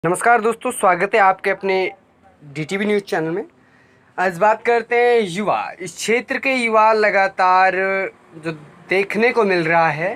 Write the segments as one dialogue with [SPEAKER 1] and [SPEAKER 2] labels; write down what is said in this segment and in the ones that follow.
[SPEAKER 1] नमस्कार दोस्तों, स्वागत है आपके अपने डीटीवी न्यूज़ चैनल में। आज बात करते हैं युवा। इस क्षेत्र के युवा लगातार जो देखने को मिल रहा है,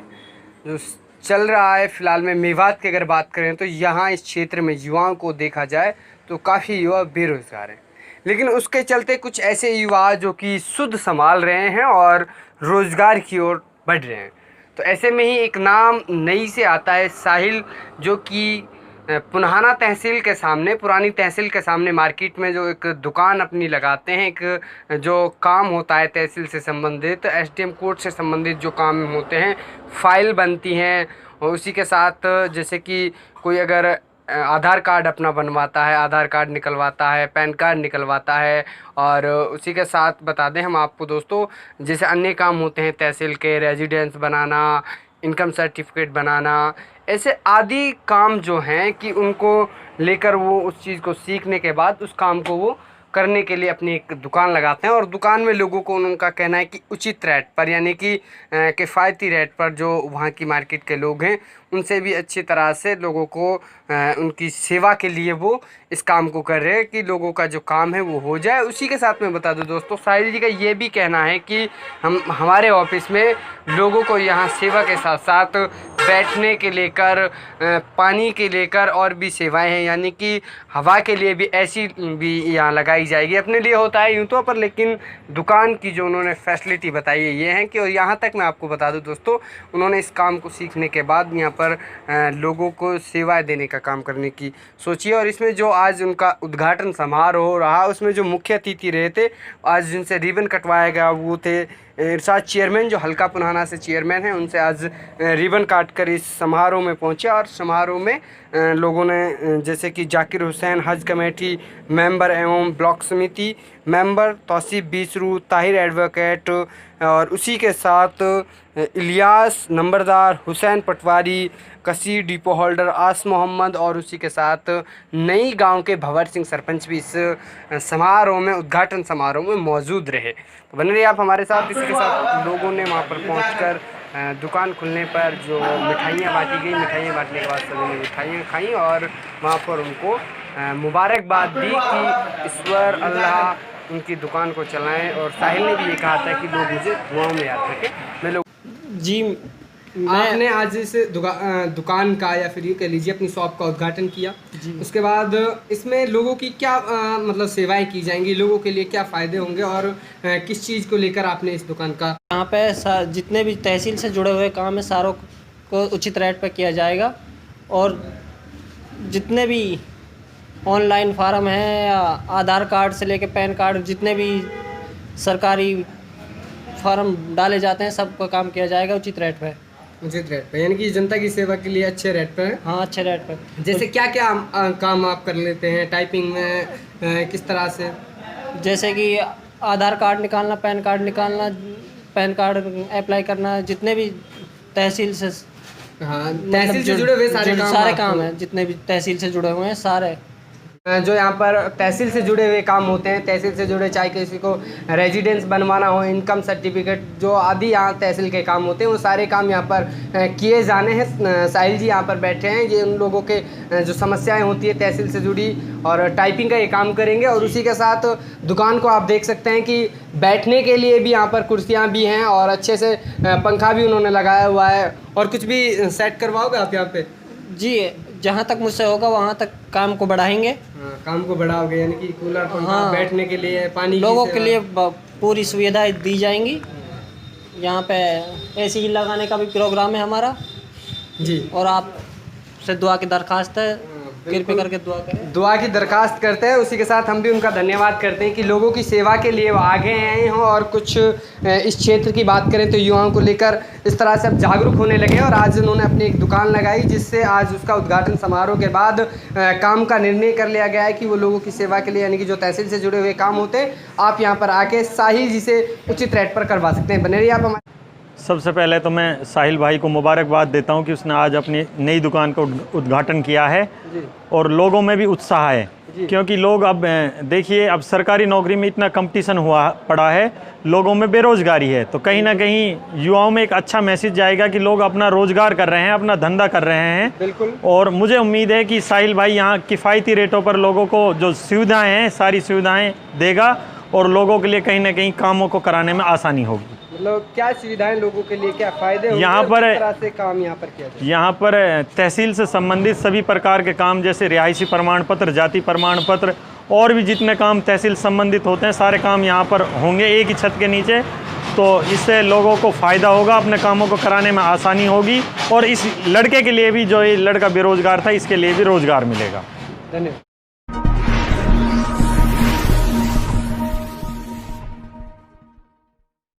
[SPEAKER 1] जो चल रहा है फ़िलहाल में मेवात की अगर बात करें तो यहाँ इस क्षेत्र में युवाओं को देखा जाए तो काफ़ी युवा बेरोज़गार हैं। लेकिन उसके चलते कुछ ऐसे युवा जो कि शुद्ध संभाल रहे हैं और रोज़गार की ओर बढ़ रहे हैं। तो ऐसे में ही एक नाम नई से आता है साहिल, जो कि पुनाहाना तहसील के सामने, पुरानी तहसील के सामने मार्केट में जो एक दुकान अपनी लगाते हैं। एक जो काम होता है तहसील से संबंधित, एसडीएम कोर्ट से संबंधित जो काम होते हैं, फाइल बनती हैं। और उसी के साथ जैसे कि कोई अगर आधार कार्ड अपना बनवाता है, आधार कार्ड निकलवाता है, पैन कार्ड निकलवाता है, और उसी के साथ बता दें हम आपको दोस्तों, जैसे अन्य काम होते हैं तहसील के, रेजिडेंस बनाना, इनकम सर्टिफिकेट बनाना, ऐसे आदि काम जो हैं कि उनको लेकर वो उस चीज़ को सीखने के बाद उस काम को वो करने के लिए अपनी एक दुकान लगाते हैं। और दुकान में लोगों को, उनका कहना है कि उचित रेट पर, यानी कि किफ़ायती रेट पर जो वहाँ की मार्केट के लोग हैं उनसे भी अच्छी तरह से लोगों को उनकी सेवा के लिए वो इस काम को कर रहे हैं कि लोगों का जो काम है वो हो जाए। उसी के साथ में बता दूं दोस्तों, साहिल जी का ये भी कहना है कि हमारे ऑफिस में लोगों को यहाँ सेवा के साथ साथ बैठने के लेकर, पानी के लेकर और भी सेवाएं हैं, यानी कि हवा के लिए भी ऐसी भी यहाँ लगाई जाएगी। अपने लिए होता है यूँ तो, पर लेकिन दुकान की जो उन्होंने फैसिलिटी बताई है ये है कि, और यहाँ तक मैं आपको बता दूं दोस्तों, उन्होंने इस काम को सीखने के बाद यहाँ पर लोगों को सेवाएं देने का काम करने की सोची है। और इसमें जो आज उनका उद्घाटन समारोह रहा, उसमें जो मुख्य अतिथि रहे थे, आज जिनसे रिबन कटवाया गया वो थे इरशाद चेयरमैन, जो हल्का पुनाहाना से चेयरमैन हैं। उनसे आज रिबन काट कर इस समारोह में पहुंचे। और समारोह में लोगों ने जैसे कि जाकिर हुसैन, हज कमेटी मेंबर एवं ब्लॉक समिति मेंबर, तौसीफ बीसरू, ताहिर एडवोकेट, और उसी के साथ इलियास नंबरदार, हुसैन पटवारी, कसीर डिपो होल्डर आस मोहम्मद, और उसी के साथ नई गांव के भंवर सिंह सरपंच भी इस समारोह में, उद्घाटन समारोह में मौजूद रहे। तो बने रहिए आप हमारे साथ। इसी के साथ लोगों ने वहां पर पहुंचकर दुकान खुलने पर जो मिठाइयाँ बांटी गई, मिठाइयाँ बांटने के बाद सभी ने मिठाइयाँ खाई और वहाँ पर उनको मुबारकबाद दी कि ईश्वर अल्लाह उनकी दुकान को चलाएं। और साहिल ने भी ये कहा था कि लोग मुझे दुआओं में याद रखें। मैं लोग
[SPEAKER 2] जी,
[SPEAKER 1] आपने आज इस दुकान का, या फिर ये कह लीजिए अपनी शॉप का उद्घाटन किया, उसके बाद इसमें लोगों की क्या मतलब सेवाएं की जाएंगी, लोगों के लिए क्या फ़ायदे होंगे, और किस चीज़ को लेकर आपने इस दुकान का?
[SPEAKER 2] यहाँ पे जितने भी तहसील से जुड़े हुए काम है सारों को उचित रेट पर किया जाएगा। और जितने भी ऑनलाइन फार्म हैं, या आधार कार्ड से लेकर पैन कार्ड, जितने भी सरकारी फार्म डाले जाते हैं, सबका काम किया जाएगा उचित रेट पर।
[SPEAKER 1] उचित रेट पे, यानी कि जनता की सेवा के लिए अच्छे रेट पे है।
[SPEAKER 2] हाँ, अच्छे रेट पर।
[SPEAKER 1] जैसे क्या क्या काम आप कर लेते हैं टाइपिंग में, किस तरह से?
[SPEAKER 2] जैसे कि आधार कार्ड निकालना, पैन कार्ड निकालना, पैन कार्ड अप्लाई करना, जितने भी तहसील से,
[SPEAKER 1] हाँ, तहसील से जुड़े हुए सारे
[SPEAKER 2] काम हैं, जितने भी तहसील से जुड़े हुए हैं सारे।
[SPEAKER 1] जो यहाँ पर तहसील से जुड़े हुए काम होते हैं, तहसील से जुड़े, चाहे किसी को रेजिडेंस बनवाना हो, इनकम सर्टिफिकेट, जो आदि यहाँ तहसील के काम होते हैं, वो सारे काम यहाँ पर किए जाने हैं। साहिल जी यहाँ पर बैठे हैं, ये उन लोगों के जो समस्याएं होती है तहसील से जुड़ी, और टाइपिंग का ये काम करेंगे। और उसी के साथ दुकान को आप देख सकते हैं कि बैठने के लिए भी यहाँ पर कुर्सियाँ भी हैं, और अच्छे से पंखा भी उन्होंने लगाया हुआ है। और कुछ भी सेट करवाओगे आप यहाँ पे?
[SPEAKER 2] जी, जहाँ तक मुझसे होगा वहाँ तक काम को बढ़ाएंगे।
[SPEAKER 1] काम को बढ़ाओगे, यानी कि कूलर, पंखा, बैठने के लिए, पानी,
[SPEAKER 2] लोगों के लिए पूरी सुविधाएं दी जाएंगी। यहाँ पे एसी लगाने का भी प्रोग्राम है हमारा
[SPEAKER 1] जी।
[SPEAKER 2] और आप से दुआ की दरखास्त है, कृपया करके दुआ करें।
[SPEAKER 1] दुआ की दरखास्त करते हैं। उसी के साथ हम भी उनका धन्यवाद करते हैं कि लोगों की सेवा के लिए वो आगे आए हों। और कुछ इस क्षेत्र की बात करें तो युवाओं को लेकर इस तरह से अब जागरूक होने लगे, और आज उन्होंने अपनी एक दुकान लगाई, जिससे आज उसका उद्घाटन समारोह के बाद काम का निर्णय कर लिया गया है कि वो लोगों की सेवा के लिए, यानी कि जो तहसील से जुड़े हुए काम होते हैं, आप यहाँ पर आके साहिल जी से उचित रेट पर करवा सकते हैं। बने रहिए आप हमारे।
[SPEAKER 3] सबसे पहले तो मैं साहिल भाई को मुबारकबाद देता हूं कि उसने आज अपनी नई दुकान का उद्घाटन किया है, और लोगों में भी उत्साह है क्योंकि लोग अब देखिए अब सरकारी नौकरी में इतना कंपटीशन हुआ पड़ा है, लोगों में बेरोजगारी है, तो कहीं ना कहीं युवाओं में एक अच्छा मैसेज जाएगा कि लोग अपना रोजगार कर रहे हैं, अपना धंधा कर रहे हैं।
[SPEAKER 1] बिल्कुल।
[SPEAKER 3] और मुझे उम्मीद है कि साहिल भाई यहाँ किफ़ायती रेटों पर लोगों को जो सुविधाएं हैं सारी सुविधाएं देगा और लोगों के लिए कहीं ना कहीं कामों को कराने में आसानी होगी।
[SPEAKER 1] मतलब क्या सुविधाएं लोगों के लिए, क्या फायदे होंगे,
[SPEAKER 3] यहाँ पर
[SPEAKER 1] किस तरह से काम यहाँ पर किया जाए?
[SPEAKER 3] यहाँ पर तहसील से संबंधित सभी प्रकार के काम जैसे रिहायशी प्रमाण पत्र, जाति प्रमाण पत्र और भी जितने काम तहसील संबंधित होते हैं सारे काम यहाँ पर होंगे एक ही छत के नीचे। तो इससे लोगों को फ़ायदा होगा, अपने कामों को कराने में आसानी होगी और इस लड़के के लिए भी, जो ये लड़का बेरोजगार था, इसके लिए भी रोज़गार मिलेगा।
[SPEAKER 1] धन्यवाद।